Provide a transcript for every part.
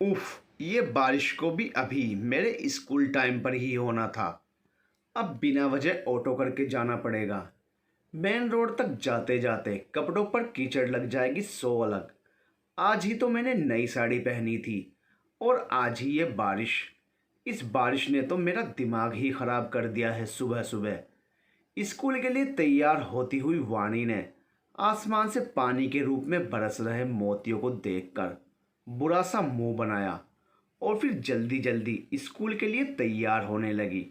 उफ, ये बारिश को भी अभी मेरे स्कूल टाइम पर ही होना था। अब बिना वजह ऑटो करके जाना पड़ेगा। मेन रोड तक जाते जाते कपड़ों पर कीचड़ लग जाएगी सौ अलग। आज ही तो मैंने नई साड़ी पहनी थी और आज ही ये बारिश। इस बारिश ने तो मेरा दिमाग ही खराब कर दिया है। सुबह सुबह स्कूल के लिए तैयार होती हुई वाणी ने आसमान से पानी के रूप में बरस रहे मोतियों को देखकर बुरा सा मुंह बनाया और फिर जल्दी जल्दी स्कूल के लिए तैयार होने लगी।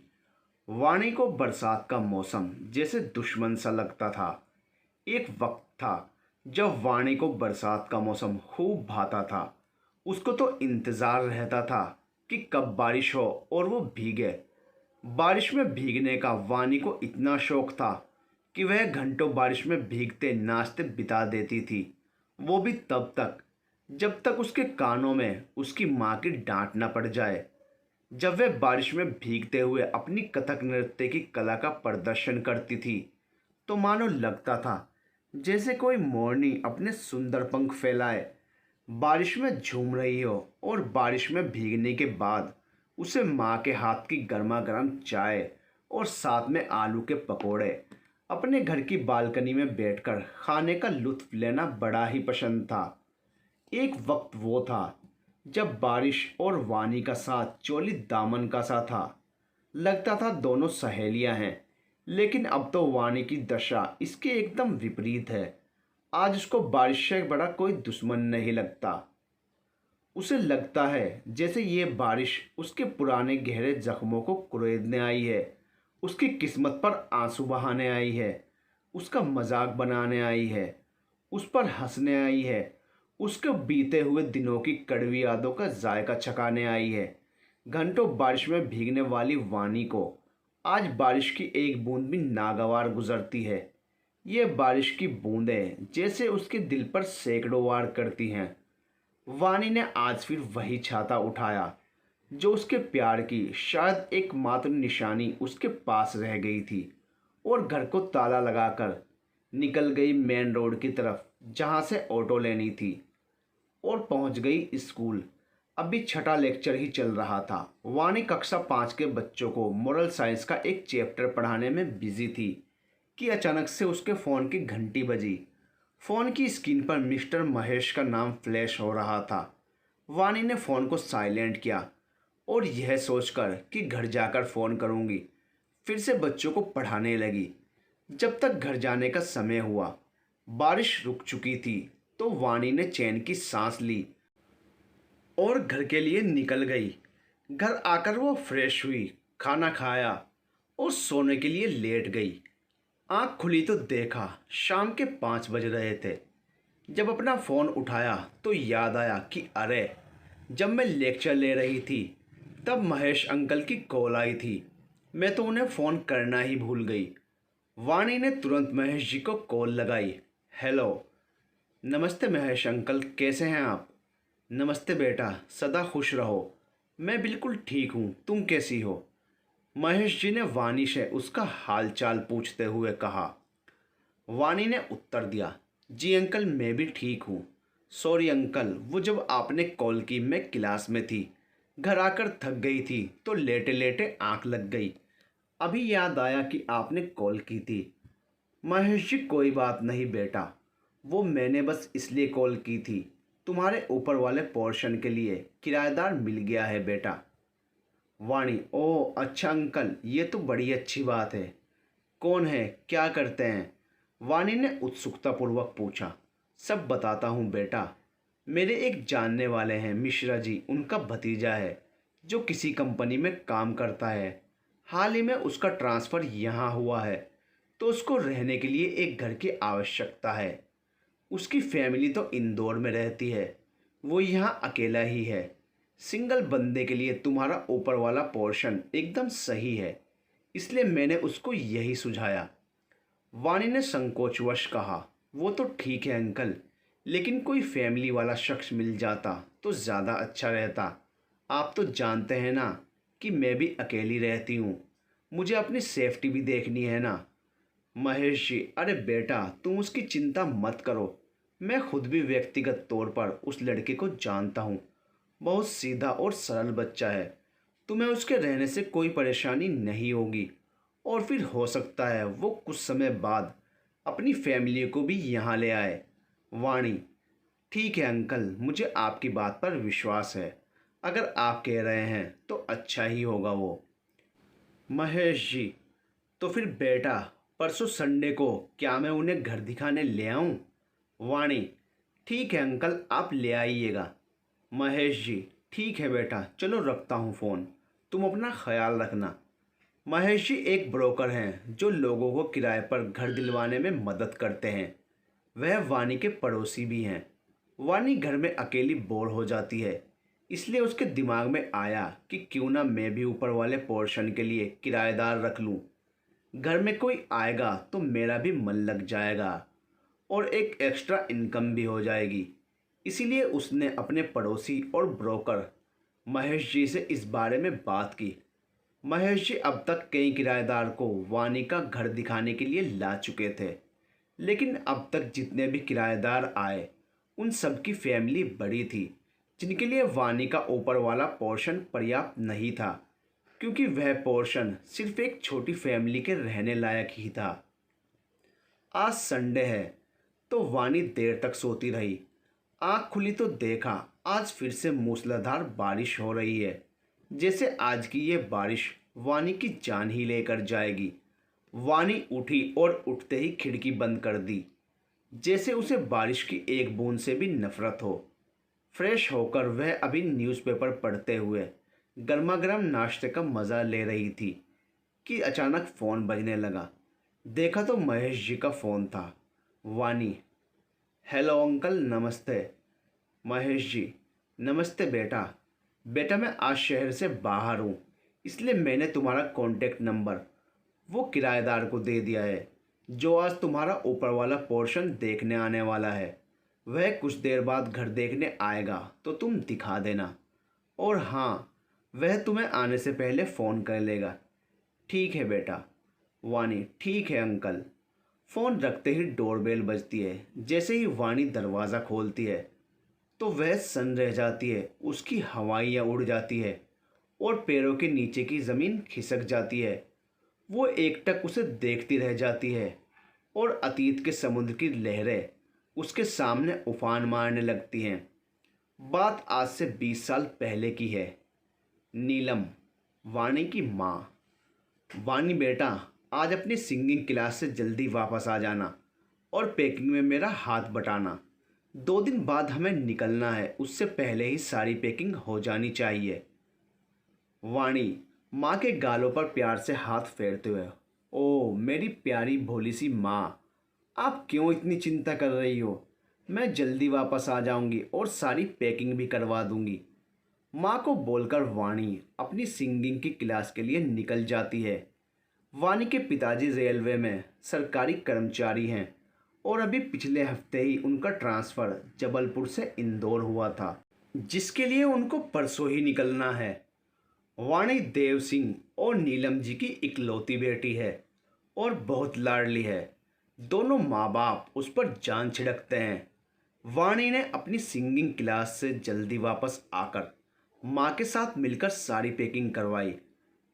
वाणी को बरसात का मौसम जैसे दुश्मन सा लगता था। एक वक्त था जब वाणी को बरसात का मौसम खूब भाता था। उसको तो इंतज़ार रहता था कि कब बारिश हो और वो भीगे। बारिश में भीगने का वाणी को इतना शौक था कि वह घंटों बारिश में भीगते नाचते बिता देती थी। वो भी तब तक जब तक उसके कानों में उसकी माँ की डांट न पड़ जाए। जब वह बारिश में भीगते हुए अपनी कथक नृत्य की कला का प्रदर्शन करती थी तो मानो लगता था जैसे कोई मोरनी अपने सुंदर पंख फैलाए बारिश में झूम रही हो। और बारिश में भीगने के बाद उसे माँ के हाथ की गर्मा गर्म चाय और साथ में आलू के पकोड़े अपने घर की बालकनी में बैठकर खाने का लुत्फ लेना बड़ा ही पसंद था। एक वक्त वो था जब बारिश और वानी का साथ चोली दामन का सा था। लगता था दोनों सहेलियां हैं, लेकिन अब तो वानी की दशा इसके एकदम विपरीत है। आज उसको बारिश से बड़ा कोई दुश्मन नहीं लगता। उसे लगता है जैसे ये बारिश उसके पुराने गहरे जख्मों को कुरेदने आई है, उसकी किस्मत पर आंसू बहाने आई है, उसका मजाक बनाने आई है, उस पर हंसने आई है, उसके बीते हुए दिनों की कड़वी यादों का जायका चखाने आई है। घंटों बारिश में भीगने वाली वानी को आज बारिश की एक बूंद भी नागवार गुजरती है। ये बारिश की बूंदें जैसे उसके दिल पर सैकड़ों वार करती हैं। वानी ने आज फिर वही छाता उठाया जो उसके प्यार की शायद एकमात्र निशानी उसके पास रह गई थी और घर को ताला लगाकर निकल गई मेन रोड की तरफ जहाँ से ऑटो लेनी थी और पहुँच गई स्कूल। अभी छठा लेक्चर ही चल रहा था। वानी कक्षा 5 के बच्चों को मोरल साइंस का एक चैप्टर पढ़ाने में बिजी थी कि अचानक से उसके फ़ोन की घंटी बजी। फ़ोन की स्क्रीन पर मिस्टर महेश का नाम फ्लैश हो रहा था। वानी ने फ़ोन को साइलेंट किया और यह सोचकर कि घर जाकर फ़ोन करूंगी, फिर से बच्चों को पढ़ाने लगी। जब तक घर जाने का समय हुआ बारिश रुक चुकी थी तो वानी ने चैन की सांस ली और घर के लिए निकल गई। घर आकर वो फ्रेश हुई, खाना खाया और सोने के लिए लेट गई। आँख खुली तो देखा शाम के 5 बज रहे थे। जब अपना फ़ोन उठाया तो याद आया कि अरे, जब मैं लेक्चर ले रही थी तब महेश अंकल की कॉल आई थी। मैं तो उन्हें फ़ोन करना ही भूल गई। वाणी ने तुरंत महेश जी को कॉल लगाई। हेलो। नमस्ते महेश अंकल, कैसे हैं आप? नमस्ते बेटा, सदा खुश रहो। मैं बिल्कुल ठीक हूँ, तुम कैसी हो? महेश जी ने वाणी से उसका हाल चाल पूछते हुए कहा। वाणी ने उत्तर दिया, जी अंकल मैं भी ठीक हूँ। सॉरी अंकल, वो जब आपने कॉल की मैं क्लास में थी, घर आकर थक गई थी तो लेटे लेटे आंख लग गई। अभी याद आया कि आपने कॉल की थी। महेश जी कोई बात नहीं बेटा, वो मैंने बस इसलिए कॉल की थी, तुम्हारे ऊपर वाले पोर्शन के लिए किराएदार मिल गया है बेटा। वाणी, ओह अच्छा अंकल, ये तो बड़ी अच्छी बात है। कौन है, क्या करते हैं? वाणी ने उत्सुकतापूर्वक पूछा। सब बताता हूँ बेटा। मेरे एक जानने वाले हैं मिश्रा जी, उनका भतीजा है जो किसी कंपनी में काम करता है। हाल ही में उसका ट्रांसफ़र यहाँ हुआ है तो उसको रहने के लिए एक घर की आवश्यकता है। उसकी फैमिली तो इंदौर में रहती है, वो यहाँ अकेला ही है। सिंगल बंदे के लिए तुम्हारा ऊपर वाला पोर्शन एकदम सही है, इसलिए मैंने उसको यही सुझाया। वाणी ने संकोचवश कहा, वो तो ठीक है अंकल, लेकिन कोई फैमिली वाला शख्स मिल जाता तो ज़्यादा अच्छा रहता। आप तो जानते हैं ना कि मैं भी अकेली रहती हूँ, मुझे अपनी सेफ्टी भी देखनी है ना। महेश जी, अरे बेटा तुम उसकी चिंता मत करो, मैं खुद भी व्यक्तिगत तौर पर उस लड़के को जानता हूँ। बहुत सीधा और सरल बच्चा है। तुम्हें उसके रहने से कोई परेशानी नहीं होगी और फिर हो सकता है वो कुछ समय बाद अपनी फैमिली को भी यहाँ ले आए। वाणी: ठीक है अंकल, मुझे आपकी बात पर विश्वास है। अगर आप कह रहे हैं तो अच्छा ही होगा वो। महेश जी: तो फिर बेटा, परसों संडे को क्या मैं उन्हें घर दिखाने ले आऊं? वाणी: ठीक है अंकल, आप ले आइएगा। महेश जी: ठीक है बेटा, चलो रखता हूँ फ़ोन। तुम अपना ख्याल रखना। महेश जी एक ब्रोकर हैं जो लोगों को किराए पर घर दिलवाने में मदद करते हैं। वह वानी के पड़ोसी भी हैं। वानी घर में अकेली बोर हो जाती है, इसलिए उसके दिमाग में आया कि क्यों ना मैं भी ऊपर वाले पोर्शन के लिए किराएदार रख लूं। घर में कोई आएगा तो मेरा भी मन लग जाएगा और एक एक्स्ट्रा इनकम भी हो जाएगी। इसीलिए उसने अपने पड़ोसी और ब्रोकर महेश जी से इस बारे में बात की। महेश जी अब तक कई किराएदार को वानी का घर दिखाने के लिए ला चुके थे, लेकिन अब तक जितने भी किराएदार आए उन सब की फैमिली बड़ी थी, जिनके लिए वानी का ऊपर वाला पोर्शन पर्याप्त नहीं था, क्योंकि वह पोर्शन सिर्फ एक छोटी फैमिली के रहने लायक ही था। आज संडे है तो वानी देर तक सोती रही। आँख खुली तो देखा आज फिर से मूसलाधार बारिश हो रही है। जैसे आज की ये बारिश वानी की जान ही लेकर जाएगी। वानी उठी और उठते ही खिड़की बंद कर दी, जैसे उसे बारिश की एक बूंद से भी नफरत हो। फ्रेश होकर वह अभी न्यूज़पेपर पढ़ते हुए गर्मा गर्म नाश्ते का मज़ा ले रही थी कि अचानक फ़ोन बजने लगा। देखा तो महेश जी का फ़ोन था। वानी: हेलो अंकल, नमस्ते। महेश जी: नमस्ते बेटा। बेटा मैं आज शहर से बाहर हूँ, इसलिए मैंने तुम्हारा कॉन्टेक्ट नंबर वो किराएदार को दे दिया है जो आज तुम्हारा ऊपर वाला पोर्शन देखने आने वाला है। वह कुछ देर बाद घर देखने आएगा तो तुम दिखा देना। और हाँ, वह तुम्हें आने से पहले फ़ोन कर लेगा। ठीक है बेटा। वानी: ठीक है अंकल। फ़ोन रखते ही डोरबेल बजती है। जैसे ही वानी दरवाज़ा खोलती है तो वह सन रह जाती है। उसकी हवाइयाँ उड़ जाती है और पैरों के नीचे की ज़मीन खिसक जाती है। वो एकटक उसे देखती रह जाती है और अतीत के समुद्र की लहरें उसके सामने उफान मारने लगती हैं। बात आज से 20 साल पहले की है। नीलम, वाणी की माँ: वानी बेटा, आज अपनी सिंगिंग क्लास से जल्दी वापस आ जाना और पैकिंग में मेरा हाथ बटाना। 2 दिन बाद हमें निकलना है, उससे पहले ही सारी पैकिंग हो जानी चाहिए। वाणी माँ के गालों पर प्यार से हाथ फेरते हुए: ओ मेरी प्यारी भोली सी माँ, आप क्यों इतनी चिंता कर रही हो? मैं जल्दी वापस आ जाऊंगी और सारी पैकिंग भी करवा दूंगी। माँ को बोलकर वाणी अपनी सिंगिंग की क्लास के लिए निकल जाती है। वानी के पिताजी रेलवे में सरकारी कर्मचारी हैं और अभी पिछले हफ्ते ही उनका ट्रांसफ़र जबलपुर से इंदौर हुआ था, जिसके लिए उनको परसों ही निकलना है। वाणी देव सिंह और नीलम जी की इकलौती बेटी है और बहुत लाडली है। दोनों माँ बाप उस पर जान छिड़कते हैं। वाणी ने अपनी सिंगिंग क्लास से जल्दी वापस आकर माँ के साथ मिलकर सारी पैकिंग करवाई।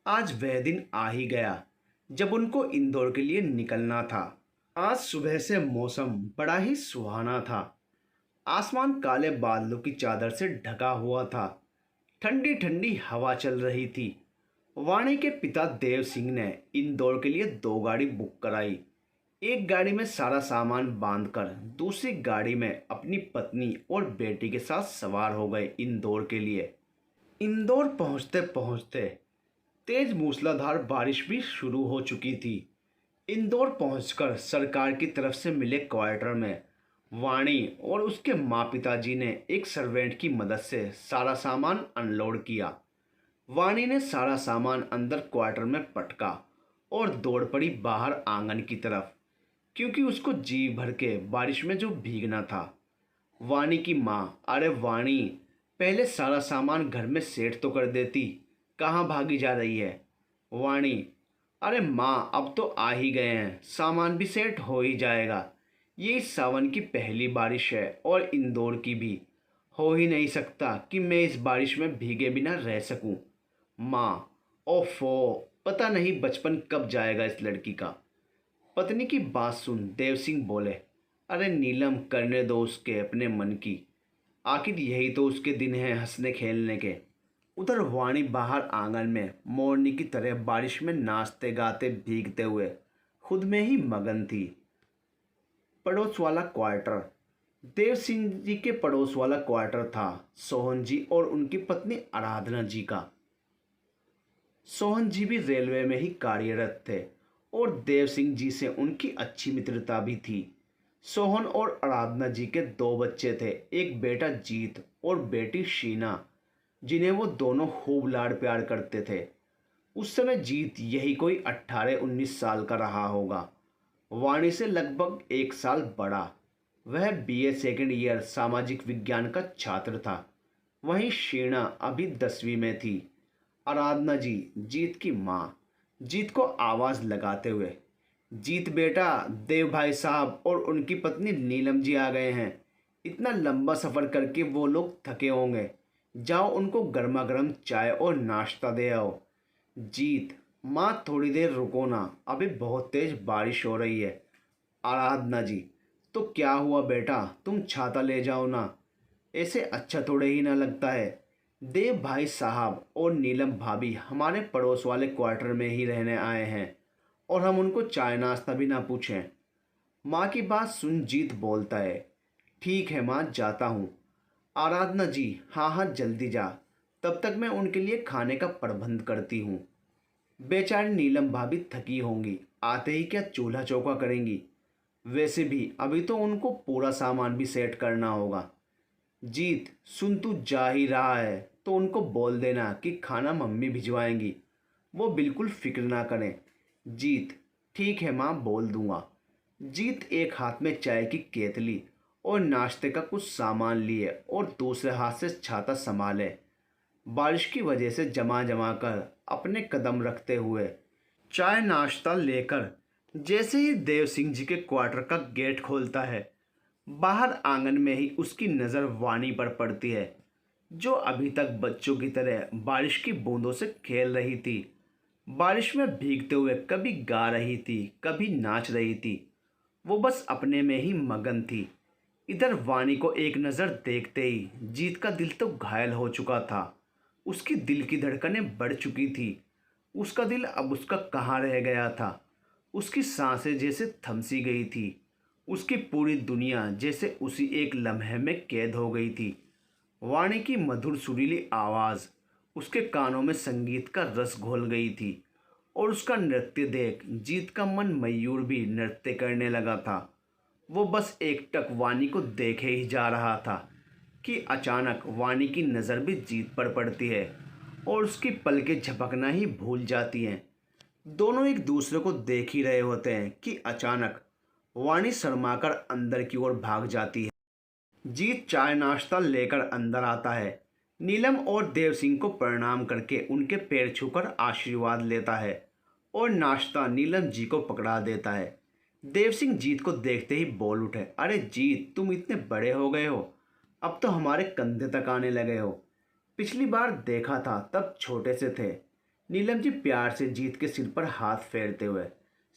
आज वह दिन आ ही गया जब उनको इंदौर के लिए निकलना था। आज सुबह से मौसम बड़ा ही सुहाना था। आसमान काले बादलों की चादर से ढका हुआ था। ठंडी ठंडी हवा चल रही थी। वाणी के पिता देव सिंह ने इंदौर के लिए 2 गाड़ी बुक कराई। एक गाड़ी में सारा सामान बांधकर दूसरी गाड़ी में अपनी पत्नी और बेटी के साथ सवार हो गए इंदौर के लिए। इंदौर पहुंचते पहुंचते तेज मूसलाधार बारिश भी शुरू हो चुकी थी। इंदौर पहुंचकर सरकार की तरफ से मिले क्वार्टर में वाणी और उसके माँ पिताजी ने एक सर्वेंट की मदद से सारा सामान अनलोड किया। वाणी ने सारा सामान अंदर क्वार्टर में पटका और दौड़ पड़ी बाहर आंगन की तरफ, क्योंकि उसको जी भर के बारिश में जो भीगना था। वाणी की माँ: अरे वाणी, पहले सारा सामान घर में सेट तो कर देती, कहाँ भागी जा रही है? वाणी: अरे माँ, अब तो आ ही गए हैं, सामान भी सेट हो ही जाएगा। ये इस सावन की पहली बारिश है और इंदौर की भी। हो ही नहीं सकता कि मैं इस बारिश में भीगे बिना रह सकूं। माँ, ओफो, पता नहीं बचपन कब जाएगा इस लड़की का। पत्नी की बात सुन देव सिंह बोले, अरे नीलम, करने दो उसके अपने मन की। आखिर यही तो उसके दिन हैं हंसने खेलने के। उधर वाणी बाहर आंगन में मोरनी की तरह बारिश में नाचते गाते भीगते हुए खुद में ही मगन थी। पड़ोस वाला क्वार्टर। देव सिंह जी के पड़ोस वाला क्वार्टर था सोहन जी और उनकी पत्नी आराधना जी का। सोहन जी भी रेलवे में ही कार्यरत थे और देव सिंह जी से उनकी अच्छी मित्रता भी थी। सोहन और आराधना जी के दो बच्चे थे, एक बेटा जीत और बेटी शीना, जिन्हें वो दोनों खूब लाड प्यार करते थे। उस समय जीत यही कोई 18-19 साल का रहा होगा, वाणी से लगभग 1 साल बड़ा। वह बीए सेकेंड ईयर सामाजिक विज्ञान का छात्र था। वहीं शीना अभी 10वीं में थी। आराधना जी, जीत की माँ, जीत को आवाज़ लगाते हुए, जीत बेटा, देव भाई साहब और उनकी पत्नी नीलम जी आ गए हैं। इतना लंबा सफ़र करके वो लोग थके होंगे। जाओ उनको गर्मा गर्म चाय और नाश्ता दे आओ। जीत, माँ थोड़ी देर रुको ना, अभी बहुत तेज़ बारिश हो रही है। आराधना जी, तो क्या हुआ बेटा, तुम छाता ले जाओ ना, ऐसे अच्छा थोड़े ही ना लगता है। देव भाई साहब और नीलम भाभी हमारे पड़ोस वाले क्वार्टर में ही रहने आए हैं और हम उनको चाय नाश्ता भी ना पूछें। माँ की बात सुन जीत बोलता है, ठीक है माँ, जाता हूँ। आराधना जी, हाँ हाँ जल्दी जा, तब तक मैं उनके लिए खाने का प्रबंध करती हूँ। बेचारी नीलम भाभी थकी होंगी, आते ही क्या चूल्हा चौका करेंगी। वैसे भी अभी तो उनको पूरा सामान भी सेट करना होगा। जीत, सुन, तू जा ही रहा है तो उनको बोल देना कि खाना मम्मी भिजवाएंगी, वो बिल्कुल फिक्र ना करें। जीत, ठीक है माँ, बोल दूंगा। जीत एक हाथ में चाय की केतली और नाश्ते का कुछ सामान लिए और दूसरे हाथ से छाता संभाले। बारिश की वजह से जमा जमा कर अपने कदम रखते हुए चाय नाश्ता लेकर जैसे ही देव सिंह जी के क्वार्टर का गेट खोलता है, बाहर आंगन में ही उसकी नज़र वाणी पर पड़ती है, जो अभी तक बच्चों की तरह बारिश की बूंदों से खेल रही थी। बारिश में भीगते हुए कभी गा रही थी, कभी नाच रही थी। वो बस अपने में ही मगन थी। इधर वाणी को एक नज़र देखते ही जीत का दिल तो घायल हो चुका था। उसकी दिल की धड़कनें बढ़ चुकी थी। उसका दिल अब उसका कहाँ रह गया था। उसकी सांसें जैसे थम सी गई थी। उसकी पूरी दुनिया जैसे उसी एक लम्हे में कैद हो गई थी। वाणी की मधुर सुरीली आवाज़ उसके कानों में संगीत का रस घोल गई थी और उसका नृत्य देख जीत का मन मयूर भी नृत्य करने लगा था। वो बस एकटक वाणी को देखे ही जा रहा था कि अचानक वाणी की नज़र भी जीत पर पड़ती है और उसकी पलकें झपकना ही भूल जाती हैं। दोनों एक दूसरे को देख ही रहे होते हैं कि अचानक वाणी शर्माकर अंदर की ओर भाग जाती है। जीत चाय नाश्ता लेकर अंदर आता है। नीलम और देव सिंह को प्रणाम करके उनके पैर छूकर आशीर्वाद लेता है और नाश्ता नीलम जी को पकड़ा देता है। देव सिंह जीत को देखते ही बोल उठे, अरे जीत, तुम इतने बड़े हो गए हो, अब तो हमारे कंधे तक आने लगे हो। पिछली बार देखा था तब छोटे से थे। नीलम जी प्यार से जीत के सिर पर हाथ फेरते हुए,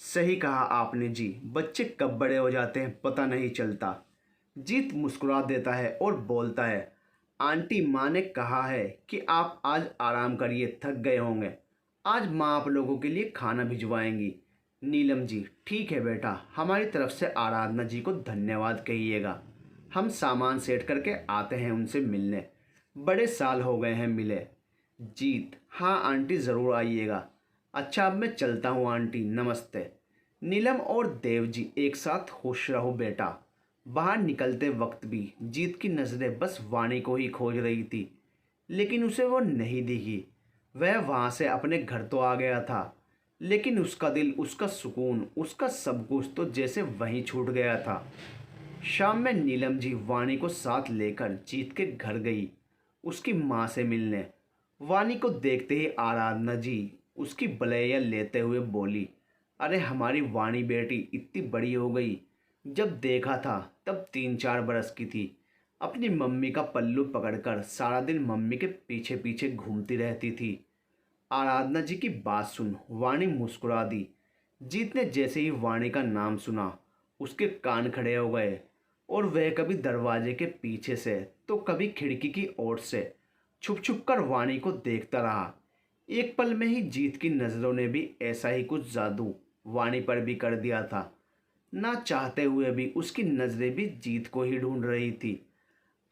सही कहा आपने जी, बच्चे कब बड़े हो जाते हैं पता नहीं चलता। जीत मुस्कुरा देता है और बोलता है, आंटी, माँ ने कहा है कि आप आज आराम करिए, थक गए होंगे। आज माँ आप लोगों के लिए खाना भिजवाएंगी। नीलम जी, ठीक है बेटा, हमारी तरफ से आराधना जी को धन्यवाद कहिएगा। हम सामान सेट करके आते हैं उनसे मिलने, बड़े साल हो गए हैं मिले। जीत, हाँ आंटी, ज़रूर आइएगा। अच्छा, अब मैं चलता हूँ आंटी, नमस्ते। नीलम और देव जी एक साथ खुश रहो बेटा। बाहर निकलते वक्त भी जीत की नज़रें बस वाणी को ही खोज रही थी, लेकिन उसे वो नहीं दिखी। वह वहाँ से अपने घर तो आ गया था, लेकिन उसका दिल, उसका सुकून, उसका सब कुछ तो जैसे वहीं छूट गया था। शाम में नीलम जी वाणी को साथ लेकर जीत के घर गई उसकी माँ से मिलने। वाणी को देखते ही आराधना जी उसकी बलैया लेते हुए बोली, अरे हमारी वाणी बेटी इतनी बड़ी हो गई, जब देखा था तब 3-4 बरस की थी, अपनी मम्मी का पल्लू पकड़कर सारा दिन मम्मी के पीछे पीछे घूमती रहती थी। आराधना जी की बात सुन वाणी मुस्कुरा दी। जीत ने जैसे ही वाणी का नाम सुना उसके कान खड़े हो गए और वह कभी दरवाजे के पीछे से तो कभी खिड़की की ओर से छुप छुप कर वाणी को देखता रहा। एक पल में ही जीत की नज़रों ने भी ऐसा ही कुछ जादू वाणी पर भी कर दिया था। ना चाहते हुए भी उसकी नज़रें भी जीत को ही ढूंढ रही थी।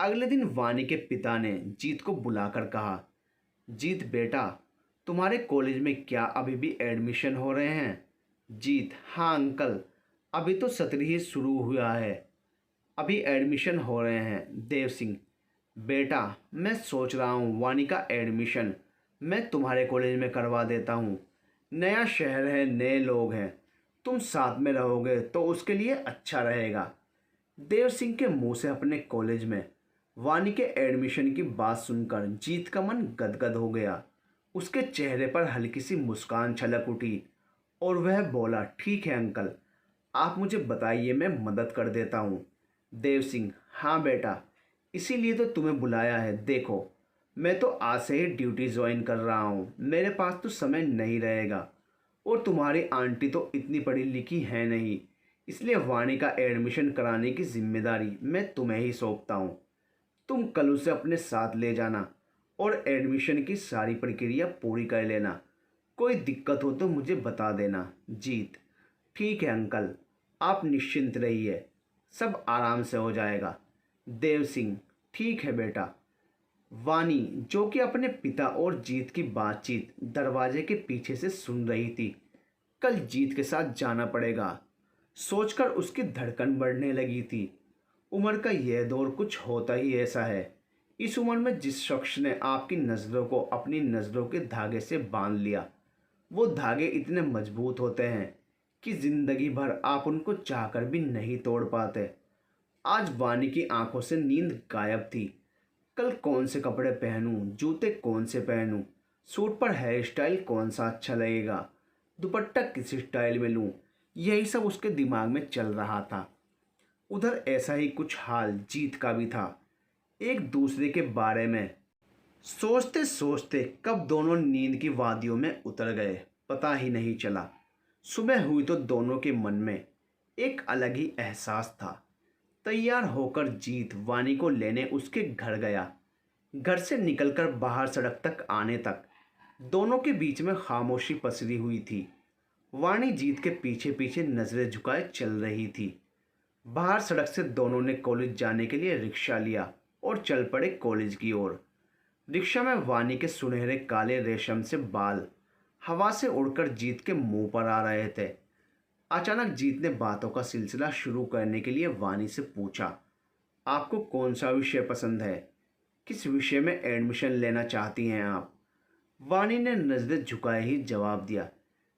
अगले दिन वाणी के पिता ने जीत को बुलाकर कहा, जीत बेटा, तुम्हारे कॉलेज में क्या अभी भी एडमिशन हो रहे हैं? जीत, हाँ अंकल, अभी तो सत्र ही शुरू हुआ है, अभी एडमिशन हो रहे हैं। देव सिंह, बेटा मैं सोच रहा हूँ वानी का एडमिशन मैं तुम्हारे कॉलेज में करवा देता हूँ। नया शहर है, नए लोग हैं, तुम साथ में रहोगे तो उसके लिए अच्छा रहेगा। देव सिंह के मुंह से अपने कॉलेज में वानी के एडमिशन की बात सुनकर जीत का मन गदगद हो गया। उसके चेहरे पर हल्की सी मुस्कान छलक उठी और वह बोला, ठीक है अंकल, आप मुझे बताइए, मैं मदद कर देता हूँ। देव सिंह, हाँ बेटा, इसीलिए तो तुम्हें बुलाया है। देखो, मैं तो आज से ही ड्यूटी ज्वाइन कर रहा हूँ, मेरे पास तो समय नहीं रहेगा और तुम्हारी आंटी तो इतनी पढ़ी लिखी है नहीं, इसलिए वाणी का एडमिशन कराने की जिम्मेदारी मैं तुम्हें ही सौंपता हूँ। तुम कल उसे अपने साथ ले जाना और एडमिशन की सारी प्रक्रिया पूरी कर लेना। कोई दिक्कत हो तो मुझे बता देना। जीत, ठीक है अंकल, आप निश्चिंत रहिए, सब आराम से हो जाएगा। देव सिंह, ठीक है बेटा। वानी, जो कि अपने पिता और जीत की बातचीत दरवाजे के पीछे से सुन रही थी, कल जीत के साथ जाना पड़ेगा सोचकर उसकी धड़कन बढ़ने लगी थी। उम्र का यह दौर कुछ होता ही ऐसा है। इस उम्र में जिस शख्स ने आपकी नज़रों को अपनी नज़रों के धागे से बांध लिया, वो धागे इतने मजबूत होते हैं कि जिंदगी भर आप उनको चाहकर भी नहीं तोड़ पाते। आज वानी की आंखों से नींद गायब थी। कल कौन से कपड़े पहनूं, जूते कौन से पहनूं, सूट पर हेयर स्टाइल कौन सा अच्छा लगेगा, दुपट्टा किस स्टाइल में लूं, यही सब उसके दिमाग में चल रहा था। उधर ऐसा ही कुछ हाल जीत का भी था। एक दूसरे के बारे में सोचते सोचते कब दोनों नींद की वादियों में उतर गए पता ही नहीं चला। सुबह हुई तो दोनों के मन में एक अलग ही एहसास था। तैयार होकर जीत वानी को लेने उसके घर गया। घर से निकलकर बाहर सड़क तक आने तक दोनों के बीच में खामोशी पसरी हुई थी। वाणी जीत के पीछे पीछे नजरें झुकाए चल रही थी। बाहर सड़क से दोनों ने कॉलेज जाने के लिए रिक्शा लिया और चल पड़े कॉलेज की ओर। रिक्शा में वानी के सुनहरे काले रेशम से बाल हवा से उड़कर जीत के मुंह पर आ रहे थे। अचानक जीत ने बातों का सिलसिला शुरू करने के लिए वानी से पूछा, आपको कौन सा विषय पसंद है? किस विषय में एडमिशन लेना चाहती हैं आप? वानी ने नज़रें झुकाए ही जवाब दिया,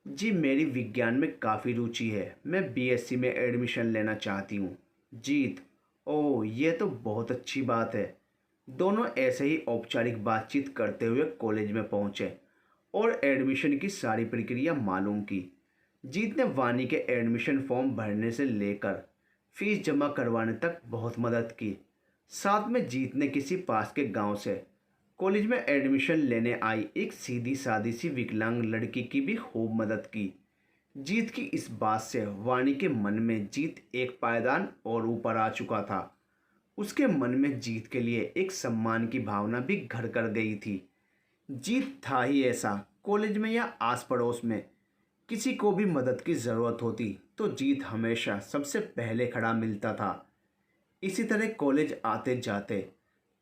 जी मेरी विज्ञान में काफ़ी रुचि है, मैं बीएससी में एडमिशन लेना चाहती हूँ। जीत, ओह ये तो बहुत अच्छी बात है। दोनों ऐसे ही औपचारिक बातचीत करते हुए कॉलेज में पहुँचे और एडमिशन की सारी प्रक्रिया मालूम की। जीत ने वानी के एडमिशन फॉर्म भरने से लेकर फीस जमा करवाने तक बहुत मदद की। साथ में जीत ने किसी पास के गांव से कॉलेज में एडमिशन लेने आई एक सीधी सादी सी विकलांग लड़की की भी खूब मदद की। जीत की इस बात से वानी के मन में जीत एक पायदान और ऊपर आ चुका था। उसके मन में जीत के लिए एक सम्मान की भावना भी घर कर गई थी। जीत था ही ऐसा, कॉलेज में या आस पड़ोस में किसी को भी मदद की ज़रूरत होती तो जीत हमेशा सबसे पहले खड़ा मिलता था। इसी तरह कॉलेज आते जाते,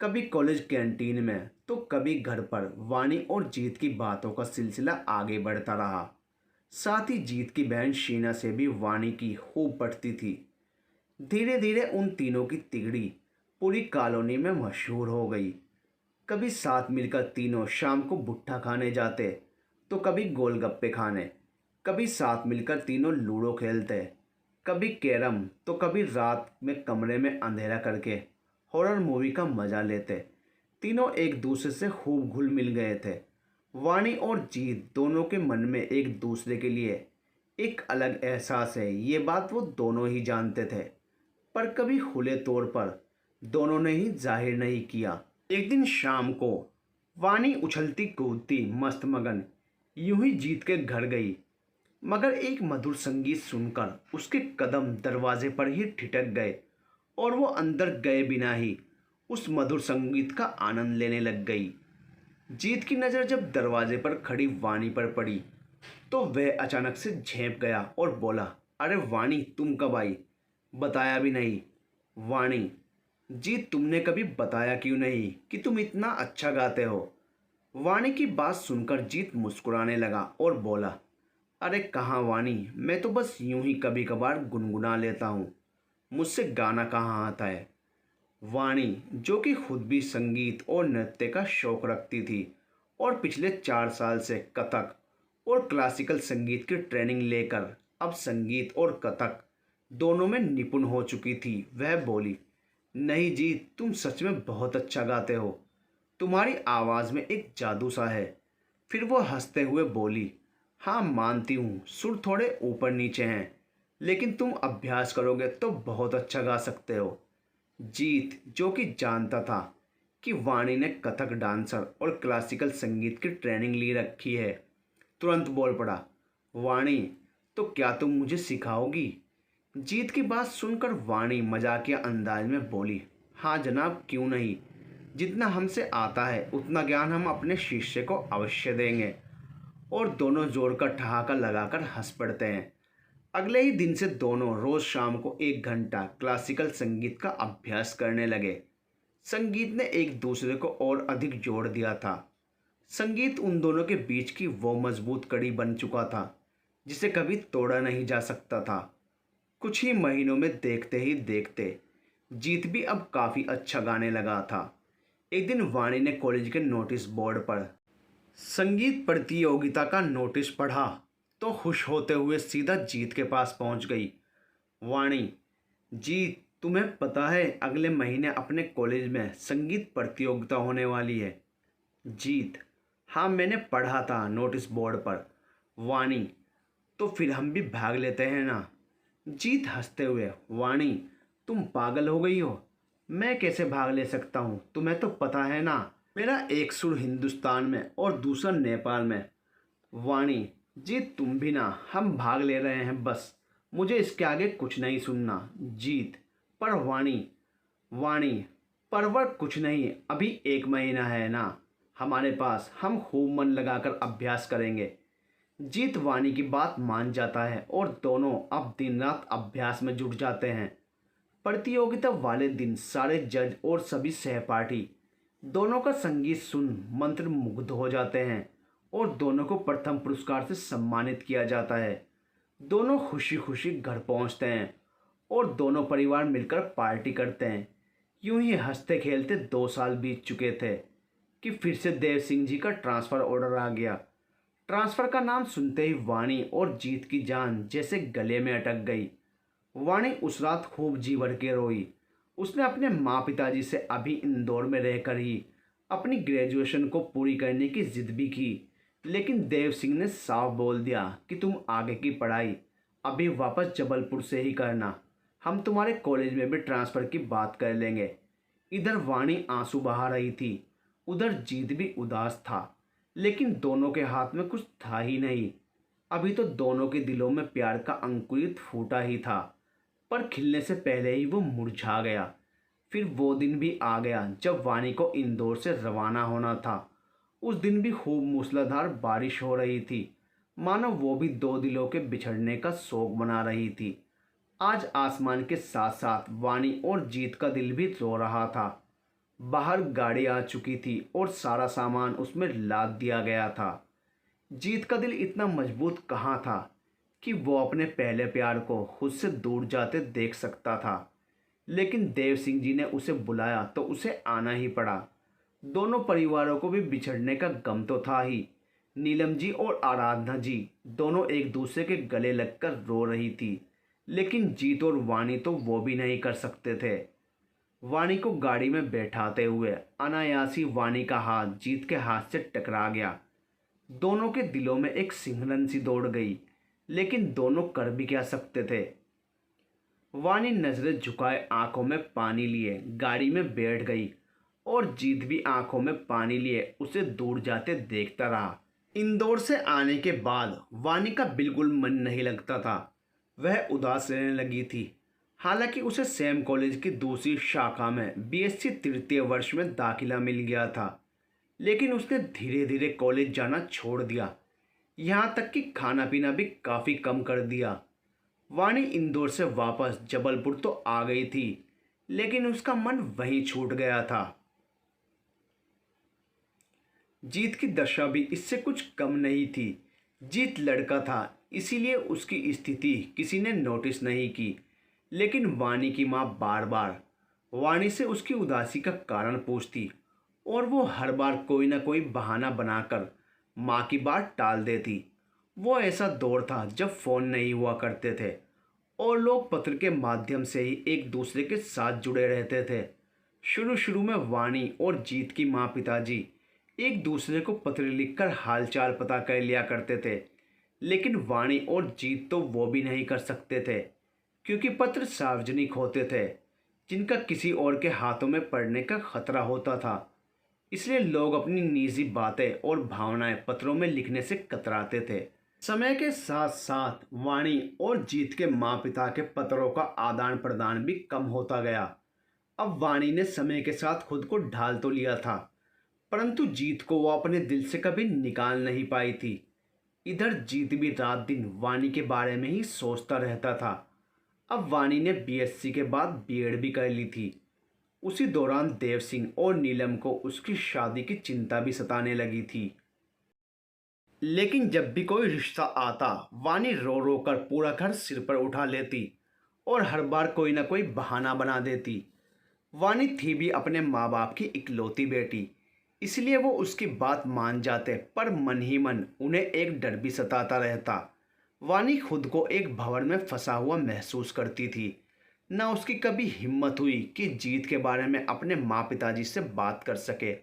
कभी कॉलेज कैंटीन में तो कभी घर पर, वानी और जीत की बातों का सिलसिला आगे बढ़ता रहा। साथ ही जीत की बहन शीना से भी वानी की खूब पटती थी। धीरे धीरे उन तीनों की तिगड़ी पूरी कॉलोनी में मशहूर हो गई। कभी साथ मिलकर तीनों शाम को भुट्टा खाने जाते तो कभी गोलगप्पे खाने, कभी साथ मिलकर तीनों लूडो खेलते, कभी कैरम तो कभी रात में कमरे में अंधेरा करके हॉरर मूवी का मज़ा लेते। तीनों एक दूसरे से खूब घुल मिल गए थे। वाणी और जीत दोनों के मन में एक दूसरे के लिए एक अलग एहसास है, ये बात वो दोनों ही जानते थे। पर कभी खुले तौर पर दोनों ने ही जाहिर नहीं किया। एक दिन शाम को वाणी उछलती कूदती मस्त मगन यूं ही जीत के घर गई, मगर एक मधुर संगीत सुनकर उसके कदम दरवाजे पर ही ठिठक गए और वो अंदर गए बिना ही उस मधुर संगीत का आनंद लेने लग गई। जीत की नज़र जब दरवाजे पर खड़ी वाणी पर पड़ी तो वह अचानक से झेंप गया और बोला, अरे वाणी, तुम कब आई? बताया भी नहीं। वाणी, जीत, तुमने कभी बताया क्यों नहीं कि तुम इतना अच्छा गाते हो? वाणी की बात सुनकर जीत मुस्कुराने लगा और बोला, अरे कहाँ वाणी, मैं तो बस यूं ही कभी कभार गुनगुना लेता हूँ, मुझसे गाना कहाँ आता है। वाणी, जो कि खुद भी संगीत और नृत्य का शौक रखती थी और पिछले 4 साल से कथक और क्लासिकल संगीत की ट्रेनिंग लेकर अब संगीत और कथक दोनों में निपुण हो चुकी थी, वह बोली, नहीं जीत, तुम सच में बहुत अच्छा गाते हो। तुम्हारी आवाज़ में एक जादू सा है। फिर वो हंसते हुए बोली, हाँ मानती हूँ, सुर थोड़े ऊपर नीचे हैं, लेकिन तुम अभ्यास करोगे तो बहुत अच्छा गा सकते हो। जीत, जो कि जानता था कि वाणी ने कथक डांसर और क्लासिकल संगीत की ट्रेनिंग ली रखी है, तुरंत बोल पड़ा, वाणी, तो क्या तुम मुझे सिखाओगी? जीत की बात सुनकर वाणी मजाकिया अंदाज में बोली, हाँ जनाब, क्यों नहीं। जितना हमसे आता है उतना ज्ञान हम अपने शिष्य को अवश्य देंगे। और दोनों जोर का ठहाका लगाकर हंस पड़ते हैं। अगले ही दिन से दोनों रोज शाम को 1 घंटा क्लासिकल संगीत का अभ्यास करने लगे। संगीत ने एक दूसरे को और अधिक जोड़ दिया था। संगीत उन दोनों के बीच की वो मजबूत कड़ी बन चुका था जिसे कभी तोड़ा नहीं जा सकता था। कुछ ही महीनों में देखते ही देखते जीत भी अब काफ़ी अच्छा गाने लगा था। एक दिन वाणी ने कॉलेज के नोटिस बोर्ड पर संगीत प्रतियोगिता का नोटिस पढ़ा तो खुश होते हुए सीधा जीत के पास पहुंच गई। वाणी, जीत, तुम्हें पता है अगले महीने अपने कॉलेज में संगीत प्रतियोगिता होने वाली है? जीत, हाँ मैंने पढ़ा था नोटिस बोर्ड पर। वाणी, तो फिर हम भी भाग लेते हैं ना? जीत हंसते हुए, वाणी, तुम पागल हो गई हो? मैं कैसे भाग ले सकता हूँ? तुम्हें तो पता है ना, मेरा एक सुर हिंदुस्तान में और दूसरा नेपाल में। वाणी, जीत तुम भी ना, हम भाग ले रहे हैं बस, मुझे इसके आगे कुछ नहीं सुनना। जीत, पर वाणी, वाणी, पर वह कुछ नहीं, अभी 1 महीना है ना हमारे पास, हम खूब मन लगाकर अभ्यास करेंगे। जीत वाणी की बात मान जाता है और दोनों अब दिन रात अभ्यास में जुट जाते हैं। प्रतियोगिता वाले दिन सारे जज और सभी सहपाठी दोनों का संगीत सुन मंत्रमुग्ध हो जाते हैं और दोनों को प्रथम पुरस्कार से सम्मानित किया जाता है। दोनों खुशी खुशी घर पहुंचते हैं और दोनों परिवार मिलकर पार्टी करते हैं। यूं ही हंसते खेलते 2 साल बीत चुके थे कि फिर से देव सिंह जी का ट्रांसफ़र ऑर्डर आ गया। ट्रांसफ़र का नाम सुनते ही वाणी और जीत की जान जैसे गले में अटक गई। वाणी उस रात खूब जी भर के रोई। उसने अपने माँ पिताजी से अभी इंदौर में रहकर ही अपनी ग्रेजुएशन को पूरी करने की जिद भी की, लेकिन देव सिंह ने साफ बोल दिया कि तुम आगे की पढ़ाई अभी वापस जबलपुर से ही करना, हम तुम्हारे कॉलेज में भी ट्रांसफ़र की बात कर लेंगे। इधर वाणी आंसू बहा रही थी, उधर जीत भी उदास था, लेकिन दोनों के हाथ में कुछ था ही नहीं। अभी तो दोनों के दिलों में प्यार का अंकुरित फूटा ही था, पर खिलने से पहले ही वो मुरझा गया। फिर वो दिन भी आ गया जब वाणी को इंदौर से रवाना होना था। उस दिन भी खूब मूसलाधार बारिश हो रही थी, मानो वो भी दो दिलों के बिछड़ने का शोक मना रही थी। आज आसमान के साथ साथ वाणी और जीत का दिल भी रो रहा था। बाहर गाड़ी आ चुकी थी और सारा सामान उसमें लाद दिया गया था। जीत का दिल इतना मजबूत कहाँ था कि वो अपने पहले प्यार को खुद से दूर जाते देख सकता था, लेकिन देव सिंह जी ने उसे बुलाया तो उसे आना ही पड़ा। दोनों परिवारों को भी बिछड़ने का गम तो था ही। नीलम जी और आराधना जी दोनों एक दूसरे के गले लगकर रो रही थी, लेकिन जीत और वाणी तो वो भी नहीं कर सकते थे। वाणी को गाड़ी में बैठाते हुए अनायासी वाणी का हाथ जीत के हाथ से टकरा गया। दोनों के दिलों में एक सिंहरन सी दौड़ गई, लेकिन दोनों कर भी क्या सकते थे। वानी नजरें झुकाए आंखों में पानी लिए गाड़ी में बैठ गई और जीत भी आंखों में पानी लिए उसे दूर जाते देखता रहा। इंदौर से आने के बाद वानी का बिल्कुल मन नहीं लगता था। वह उदास रहने लगी थी। हालांकि उसे सैम कॉलेज की दूसरी शाखा में बीएससी तृतीय वर्ष में दाखिला मिल गया था, लेकिन उसने धीरे धीरे कॉलेज जाना छोड़ दिया। यहाँ तक कि खाना पीना भी काफ़ी कम कर दिया। वाणी इंदौर से वापस जबलपुर तो आ गई थी, लेकिन उसका मन वहीं छूट गया था। जीत की दशा भी इससे कुछ कम नहीं थी। जीत लड़का था, इसीलिए उसकी स्थिति किसी ने नोटिस नहीं की, लेकिन वाणी की माँ बार बार वाणी से उसकी उदासी का कारण पूछती और वो हर बार कोई ना कोई बहाना बनाकर माँ की बात टाल देती। वो ऐसा दौर था जब फ़ोन नहीं हुआ करते थे और लोग पत्र के माध्यम से ही एक दूसरे के साथ जुड़े रहते थे। शुरू शुरू में वाणी और जीत की माँ पिताजी एक दूसरे को पत्र लिखकर हालचाल पता कर लिया करते थे, लेकिन वाणी और जीत तो वो भी नहीं कर सकते थे, क्योंकि पत्र सार्वजनिक होते थे जिनका किसी और के हाथों में पड़ने का खतरा होता था। इसलिए लोग अपनी निजी बातें और भावनाएं पत्रों में लिखने से कतराते थे। समय के साथ साथ वाणी और जीत के माँ पिता के पत्रों का आदान प्रदान भी कम होता गया। अब वाणी ने समय के साथ खुद को ढाल तो लिया था, परंतु जीत को वो अपने दिल से कभी निकाल नहीं पाई थी। इधर जीत भी रात दिन वाणी के बारे में ही सोचता रहता था। अब वाणी ने बीएससी के बाद बीएड भी कर ली थी। उसी दौरान देव सिंह और नीलम को उसकी शादी की चिंता भी सताने लगी थी। लेकिन जब भी कोई रिश्ता आता, वाणी रो रो कर पूरा घर सिर पर उठा लेती और हर बार कोई ना कोई बहाना बना देती। वाणी थी भी अपने माँ बाप की इकलौती बेटी, इसलिए वो उसकी बात मान जाते, पर मन ही मन उन्हें एक डर भी सताता रहता। वाणी खुद को एक भंवर में फंसा हुआ महसूस करती थी। न उसकी कभी हिम्मत हुई कि जीत के बारे में अपने माँ पिताजी से बात कर सके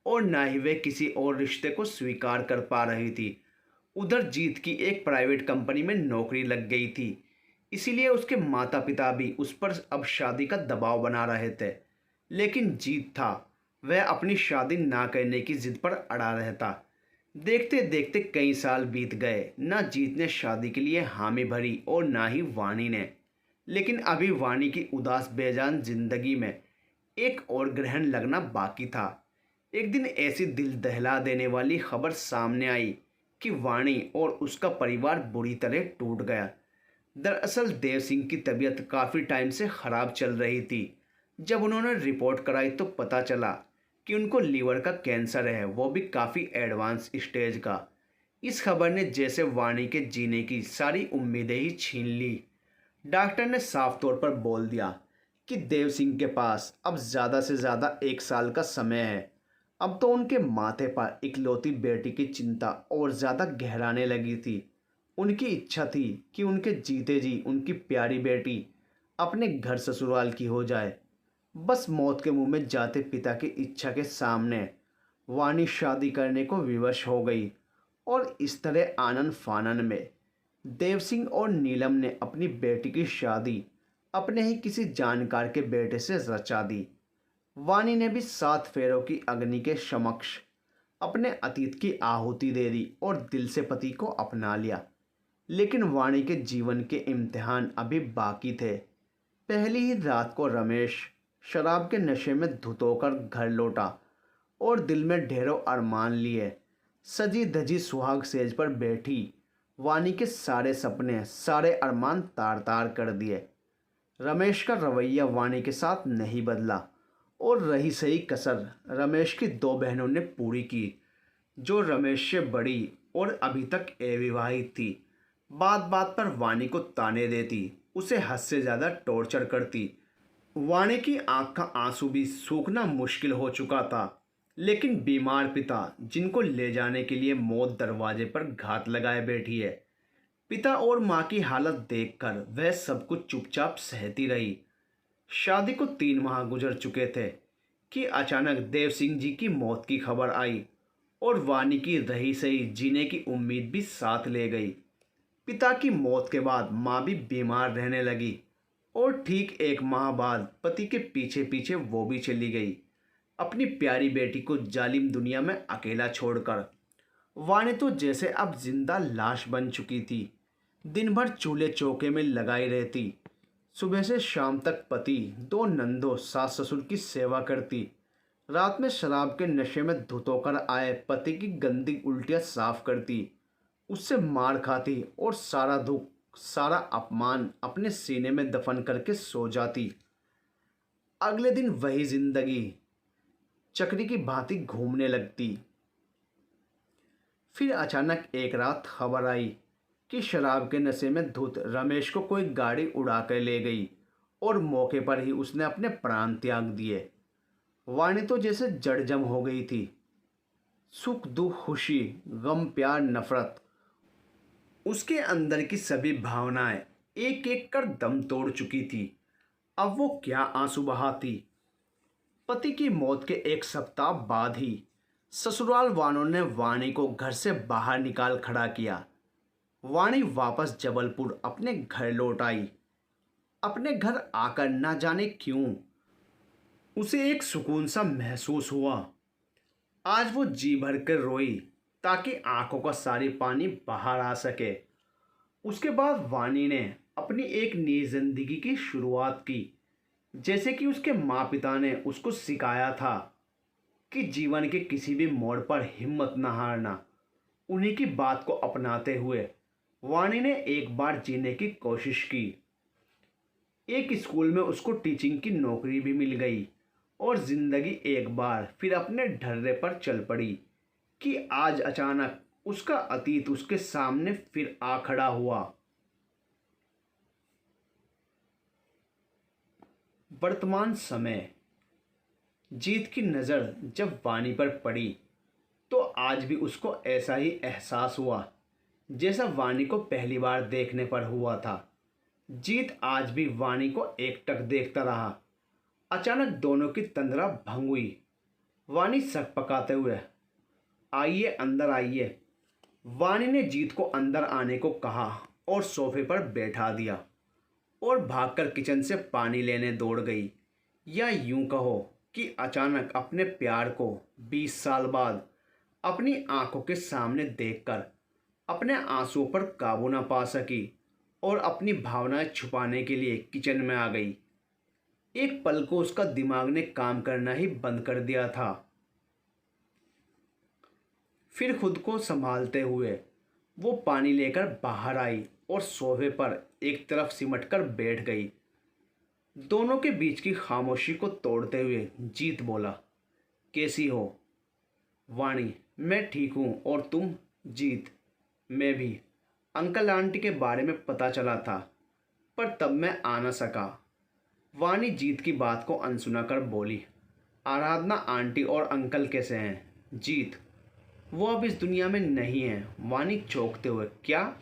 और न ही वे किसी और रिश्ते को स्वीकार कर पा रही थी। उधर जीत की एक प्राइवेट कंपनी में नौकरी लग गई थी, इसीलिए उसके माता पिता भी उस पर अब शादी का दबाव बना रहे थे। लेकिन जीत था, वह अपनी शादी ना करने की जिद पर अड़ा रहता। देखते देखते कई साल बीत गए। ना जीत ने शादी के लिए हामी भरी और ना ही वाणी ने। लेकिन अभी वाणी की उदास बेजान जिंदगी में एक और ग्रहण लगना बाकी था। एक दिन ऐसी दिल दहला देने वाली खबर सामने आई कि वाणी और उसका परिवार बुरी तरह टूट गया। दरअसल देव सिंह की तबीयत काफ़ी टाइम से ख़राब चल रही थी। जब उन्होंने रिपोर्ट कराई तो पता चला कि उनको लीवर का कैंसर है, वो भी काफ़ी एडवांस स्टेज का। इस खबर ने जैसे वाणी के जीने की सारी उम्मीदें ही छीन ली। डॉक्टर ने साफ तौर पर बोल दिया कि देव सिंह के पास अब ज़्यादा से ज़्यादा 1 साल का समय है। अब तो उनके माथे पर इकलौती बेटी की चिंता और ज़्यादा गहराने लगी थी। उनकी इच्छा थी कि उनके जीते जी उनकी प्यारी बेटी अपने घर ससुराल की हो जाए। बस मौत के मुंह में जाते पिता की इच्छा के सामने वाणी शादी करने को विवश हो गई और इस तरह आनन फानन में देव सिंह और नीलम ने अपनी बेटी की शादी अपने ही किसी जानकार के बेटे से रचा दी। वाणी ने भी 7 फेरों की अग्नि के समक्ष अपने अतीत की आहुति दे दी और दिल से पति को अपना लिया। लेकिन वाणी के जीवन के इम्तिहान अभी बाकी थे। पहली ही रात को रमेश शराब के नशे में धुत होकर घर लौटा और दिल में ढेरों अरमान लिए सजी धजी सुहाग सेज पर बैठी वाणी के सारे सपने सारे अरमान तार तार कर दिए। रमेश का रवैया वाणी के साथ नहीं बदला और रही सही कसर रमेश की 2 बहनों ने पूरी की, जो रमेश से बड़ी और अभी तक अविवाहित थी। बात बात पर वाणी को ताने देती, उसे हद से ज़्यादा टॉर्चर करती। वाणी की आंख का आंसू भी सूखना मुश्किल हो चुका था। लेकिन बीमार पिता जिनको ले जाने के लिए मौत दरवाजे पर घात लगाए बैठी है, पिता और माँ की हालत देखकर वह सब कुछ चुपचाप सहती रही। शादी को 3 माह गुजर चुके थे कि अचानक देव सिंह जी की मौत की खबर आई और वाणी की रही सही जीने की उम्मीद भी साथ ले गई। पिता की मौत के बाद माँ भी बीमार रहने लगी और ठीक एक माह बाद पति के पीछे पीछे वो भी चली गई, अपनी प्यारी बेटी को जालिम दुनिया में अकेला छोड़कर। वाणी तो जैसे अब जिंदा लाश बन चुकी थी। दिन भर चूल्हे चौके में लगाई रहती, सुबह से शाम तक पति, दो नंदों, सास ससुर की सेवा करती। रात में शराब के नशे में धुत होकर आए पति की गंदी उल्टियाँ साफ करती, उससे मार खाती और सारा दुख, सारा अपमान अपने सीने में दफन करके सो जाती। अगले दिन वही जिंदगी चक्री की भांति घूमने लगती। फिर अचानक एक रात खबर आई कि शराब के नशे में धुत रमेश को कोई गाड़ी उड़ा कर ले गई और मौके पर ही उसने अपने प्राण त्याग दिए। वाणी तो जैसे जड़जम हो गई थी। सुख दुख खुशी गम प्यार नफरत, उसके अंदर की सभी भावनाएं एक एक कर दम तोड़ चुकी थी। अब वो क्या आंसू बहाती। पति की मौत के एक सप्ताह बाद ही ससुराल वालों ने वाणी को घर से बाहर निकाल खड़ा किया। वाणी वापस जबलपुर अपने घर लौट आई। अपने घर आकर ना जाने क्यों उसे एक सुकून सा महसूस हुआ। आज वो जी भर कर रोई ताकि आंखों का सारी पानी बाहर आ सके। उसके बाद वाणी ने अपनी एक नई जिंदगी की शुरुआत की, जैसे कि उसके माँ पिता ने उसको सिखाया था कि जीवन के किसी भी मोड़ पर हिम्मत न हारना। उन्हीं की बात को अपनाते हुए वाणी ने एक बार जीने की कोशिश की। एक स्कूल में उसको टीचिंग की नौकरी भी मिल गई और जिंदगी एक बार फिर अपने ढर्रे पर चल पड़ी कि आज अचानक उसका अतीत उसके सामने फिर आ खड़ा हुआ। वर्तमान समय। जीत की नज़र जब वाणी पर पड़ी तो आज भी उसको ऐसा ही एहसास हुआ जैसा वाणी को पहली बार देखने पर हुआ था। जीत आज भी वाणी को एकटक देखता रहा। अचानक दोनों की तंद्रा भंग हुई। वाणी सक पकाते हुए, आइए अंदर आइए। वाणी ने जीत को अंदर आने को कहा और सोफे पर बैठा दिया और भागकर किचन से पानी लेने दौड़ गई। या यूं कहो कि अचानक अपने प्यार को 20 साल बाद अपनी आंखों के सामने देखकर अपने आंसुओं पर काबू ना पा सकी और अपनी भावनाएं छुपाने के लिए किचन में आ गई। एक पल को उसका दिमाग ने काम करना ही बंद कर दिया था। फिर खुद को संभालते हुए वो पानी लेकर बाहर आई और सोफे पर एक तरफ सिमट कर बैठ गई। दोनों के बीच की खामोशी को तोड़ते हुए जीत बोला, कैसी हो? वाणी, मैं ठीक हूँ। और तुम? जीत, मैं भी। अंकल आंटी के बारे में पता चला था पर तब मैं आ ना सका। वाणी जीत की बात को अनसुना कर बोली, आराधना आंटी और अंकल कैसे हैं? जीत, वो अब इस दुनिया में नहीं है। वाणी चौंकते हुए, क्या?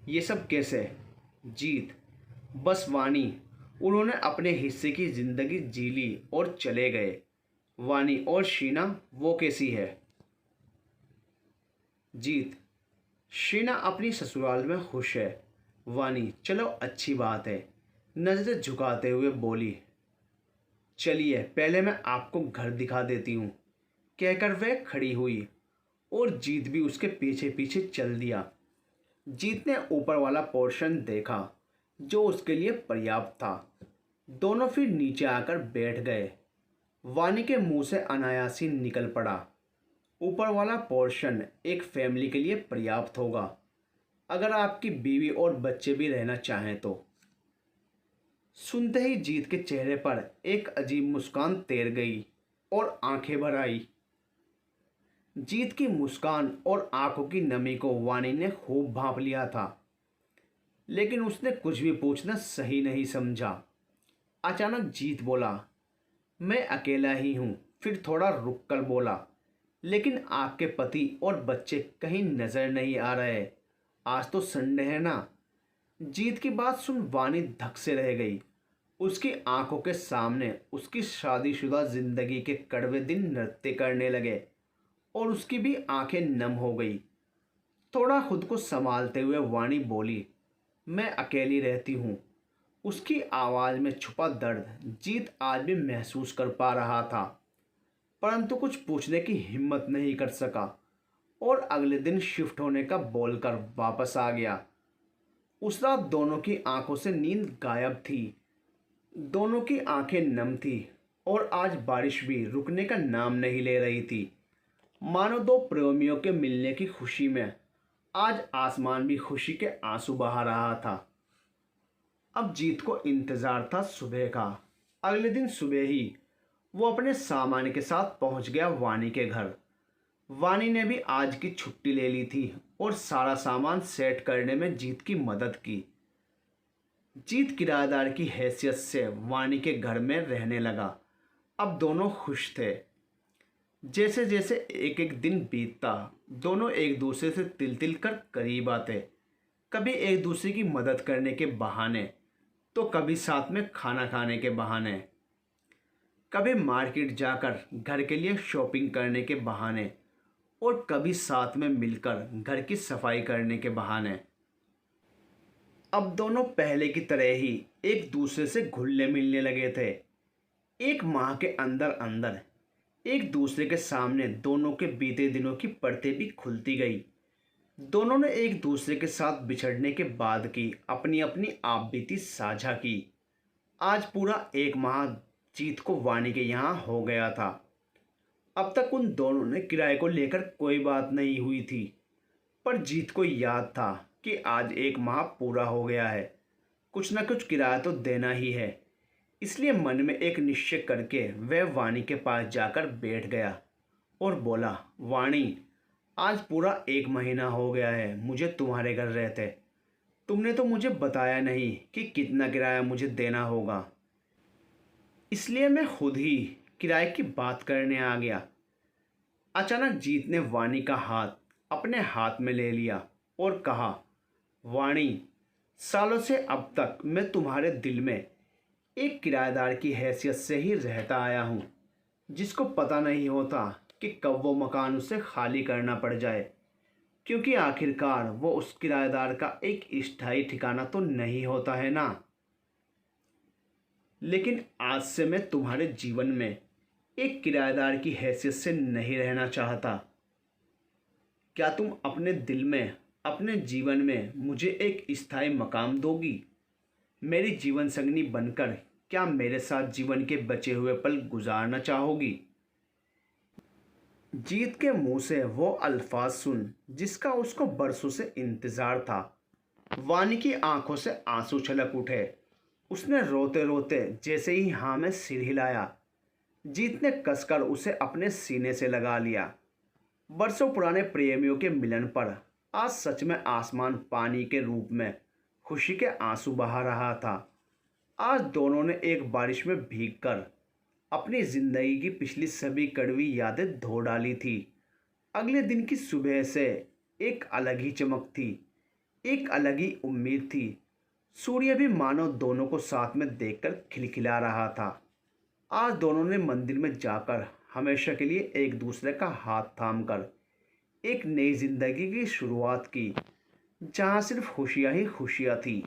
ये सब कैसे? जीत, बस वाणी, उन्होंने अपने हिस्से की जिंदगी जी ली और चले गए। वाणी, और शीना, वो कैसी है? जीत, शीना अपनी ससुराल में खुश है। वाणी, चलो अच्छी बात है। नजरें झुकाते हुए बोली, चलिए पहले मैं आपको घर दिखा देती हूँ। कहकर वह खड़ी हुई और जीत भी उसके पीछे पीछे चल दिया। जीत ने ऊपर वाला पोर्शन देखा जो उसके लिए पर्याप्त था। दोनों फिर नीचे आकर बैठ गए। वाणी के मुंह से अनायासी निकल पड़ा, ऊपर वाला पोर्शन एक फैमिली के लिए पर्याप्त होगा अगर आपकी बीवी और बच्चे भी रहना चाहें तो। सुनते ही जीत के चेहरे पर एक अजीब मुस्कान तैर गई और आंखें भर आई। जीत की मुस्कान और आंखों की नमी को वाणी ने खूब भांप लिया था, लेकिन उसने कुछ भी पूछना सही नहीं समझा। अचानक जीत बोला, मैं अकेला ही हूँ। फिर थोड़ा रुक कर बोला, लेकिन आपके पति और बच्चे कहीं नजर नहीं आ रहे। आज तो संडे है ना। जीत की बात सुन वाणी धक से रह गई। उसकी आंखों के सामने उसकी शादीशुदा जिंदगी के कड़वे दिन नृत्य करने लगे और उसकी भी आंखें नम हो गई। थोड़ा खुद को संभालते हुए वाणी बोली, मैं अकेली रहती हूँ उसकी आवाज़ में छुपा दर्द जीत आज भी महसूस कर पा रहा था, परंतु कुछ पूछने की हिम्मत नहीं कर सका और अगले दिन शिफ्ट होने का बोलकर वापस आ गया। उस रात दोनों की आंखों से नींद गायब थी, दोनों की आंखें नम थी और आज बारिश भी रुकने का नाम नहीं ले रही थी। मानो दो प्रेमियों के मिलने की खुशी में आज आसमान भी खुशी के आंसू बहा रहा था। अब जीत को इंतज़ार था सुबह का। अगले दिन सुबह ही वो अपने सामान के साथ पहुंच गया वानी के घर। वानी ने भी आज की छुट्टी ले ली थी और सारा सामान सेट करने में जीत की मदद की। जीत किराएदार की हैसियत से वानी के घर में रहने लगा। अब दोनों खुश थे। जैसे जैसे एक एक दिन बीतता, दोनों एक दूसरे से तिल तिल कर करीब आते। कभी एक दूसरे की मदद करने के बहाने, तो कभी साथ में खाना खाने के बहाने, कभी मार्केट जाकर घर के लिए शॉपिंग करने के बहाने और कभी साथ में मिलकर घर की सफाई करने के बहाने। अब दोनों पहले की तरह ही एक दूसरे से घुलने मिलने लगे थे। एक माह के अंदर अंदर एक दूसरे के सामने दोनों के बीते दिनों की परतें भी खुलती गई। दोनों ने एक दूसरे के साथ बिछड़ने के बाद की अपनी अपनी आपबीती साझा की। आज पूरा एक माह जीत को वानी के यहाँ हो गया था। अब तक उन दोनों ने किराए को लेकर कोई बात नहीं हुई थी, पर जीत को याद था कि आज एक माह पूरा हो गया है, कुछ न कुछ किराया तो देना ही है। इसलिए मन में एक निश्चय करके वह वानी के पास जाकर बैठ गया और बोला, वानी, आज पूरा एक महीना हो गया है मुझे तुम्हारे घर रहते। तुमने तो मुझे बताया नहीं कि कितना किराया मुझे देना होगा, इसलिए मैं खुद ही किराए की बात करने आ गया। अचानक जीत ने वानी का हाथ अपने हाथ में ले लिया और कहा, वानी, सालों से अब तक मैं तुम्हारे दिल में एक किराएदार की हैसियत से ही रहता आया हूँ, जिसको पता नहीं होता कि कब वो मकान उसे खाली करना पड़ जाए, क्योंकि आखिरकार वो उस किराएदार का एक स्थायी ठिकाना तो नहीं होता है ना। लेकिन आज से मैं तुम्हारे जीवन में एक किराएदार की हैसियत से नहीं रहना चाहता। क्या तुम अपने दिल में, अपने जीवन में मुझे एक स्थायी मकाम दोगी? मेरी जीवन संगनी बनकर क्या मेरे साथ जीवन के बचे हुए पल गुजारना चाहोगी? जीत के मुंह से वो अल्फाज सुन जिसका उसको बरसों से इंतजार था। वानी की आंखों से आंसू छलक उठे। उसने रोते रोते जैसे ही हाँ में सिर हिलाया, जीत ने कसकर उसे अपने सीने से लगा लिया। बरसों पुराने प्रेमियों के मिलन पर आज सच में आसमान पानी के रूप में खुशी के आंसू बहा रहा था। आज दोनों ने एक बारिश में भीगकर अपनी जिंदगी की पिछली सभी कड़वी यादें धो डाली थी। अगले दिन की सुबह से एक अलग ही चमक थी, एक अलग ही उम्मीद थी। सूर्य भी मानो दोनों को साथ में देखकर खिलखिला रहा था। आज दोनों ने मंदिर में जाकर हमेशा के लिए एक दूसरे का हाथ थामकर एक नई जिंदगी की शुरुआत की, जहाँ सिर्फ खुशियाँ ही खुशियाँ थी।